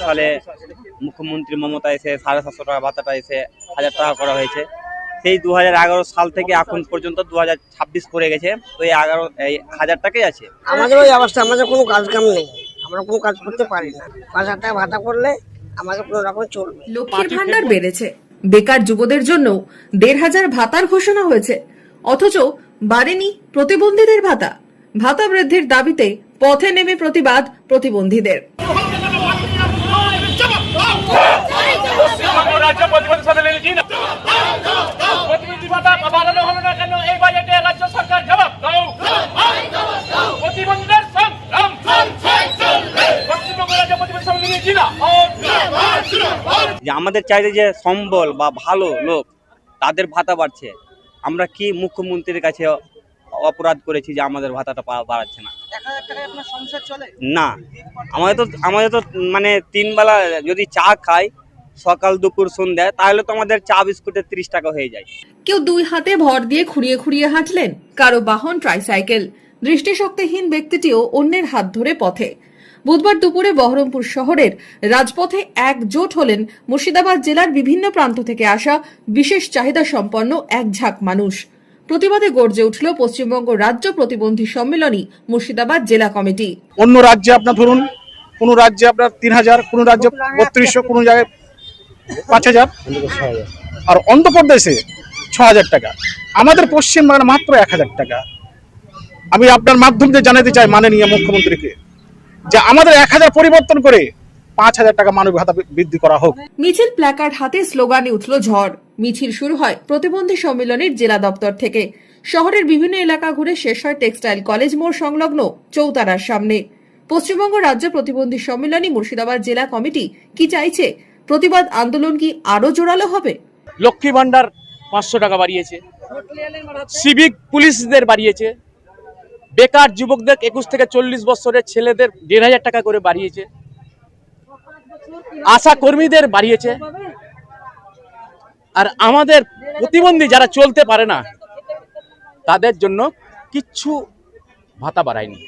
সালে মুখ্যমন্ত্রী মমতা এসে 750 টাকা ভাতাটা এসে 1000 টাকা করা হয়েছে। সেই 2011 সাল থেকে এখন পর্যন্ত 2026 পড়ে গেছে, তো এই 1000 টাকাই আছে। আমাদের ওই অবস্থা, আমাদের কোনো কাজ কাম নেই, আমরা কোনো কাজ করতে পারি না। 5000 টাকা ভাতা করলে আমাদের কোনো রকম চলবে। লক্ষ্মীর ভান্ডার বেড়েছে, বেকার যুবদের জন্য 1500 ভাতার ঘোষণা হয়েছে, অথচ বাড়েনি প্রতিবন্ধীদের ভাতা। ভাতা বৃদ্ধির দাবিতে পথে নেমে প্রতিবাদ প্রতিবন্ধীদের। যে আমাদের চাইতে যে সম্বল বা ভালো লোক তাদের ভাতা বাড়ছে, আমরা কি মুখ্যমন্ত্রীর কাছে অপরাধ করেছি যে আমাদের ভাতাটা বাড়াচ্ছে না? 1000 টাকায় আপনার সংসার চলে না, আমাদের তো মানে 3 বেলা যদি চা খাই, সকাল দুপুর সন্ধ্যা, তাহলে তো আমাদের চা বিস্কুটের 30 টাকা হয়ে যায়। কেউ 2 হাতে ভর দিয়ে খুঁড়িয়ে খুঁড়িয়ে হাঁটলেন, কারো বাহন ট্রাইসাইকেল। দৃষ্টিশক্তিহীন ব্যক্তিটিও অন্যের হাত ধরে পথে। বুধবার দুপুরে বহরমপুর শহরের রাজপথে একজোট হলেন মুর্শিদাবাদ জেলার বিভিন্ন প্রান্ত থেকে আসা বিশেষ চাহিদা সম্পন্ন এক ঝাঁক মানুষ। প্রতিবাদে গর্জে উঠল পশ্চিমবঙ্গ রাজ্য প্রতিবন্ধী সম্মেলনী মুর্শিদাবাদ জেলা কমিটি। অন্য রাজ্যে আপনার ধরুন, কোন রাজ্যে আপনার 3000, কোন রাজ্যে 3200, কোন জায়গায় 5000, আর অন্ধ্রপ্রদেশে 6000 টাকা। আমাদের পশ্চিমবঙ্গের মাত্র 1000 টাকা। আমি আপনার মাধ্যম দিয়ে জানাতে চাই মাননীয় মুখ্যমন্ত্রীকে যে আমাদের 1000 পরিবর্তন করে 5000 টাকা মানবিক ভাতা বৃদ্ধি করা হোক। মিছিল প্ল্যাকার্ড হাতে স্লোগানে উঠল ঝড়। মিছিল শুরু হয় প্রতিবন্ধী সম্মেলনের জেলা দপ্তর থেকে। শহরের বিভিন্ন এলাকা ঘুরে শেষ হয় টেক্সটাইল কলেজ মোড় সংলগ্ন চৌতারার সামনে। পশ্চিমবঙ্গ রাজ্য প্রতিবন্ধী সম্মেলনী মুর্শিদাবাদ জেলা কমিটি কি চাইছে? প্রতিবাদ আন্দোলন কি আরো জোরালো হবে? লক্ষ্মী ভান্ডার 500 টাকা বাড়িয়েছে, সিভিক পুলিশদের বাড়িয়েছে, বেকার যুবকদের 21 থেকে 40 বছরের ছেলেদের 1500 টাকা করে বাড়িয়েছে, আশা কর্মীদের বাড়িয়েছে, আর আমাদের প্রতিবন্ধী যারা চলতে পারে না তাদের জন্য কিচ্ছু ভাতা বাড়ায়নি।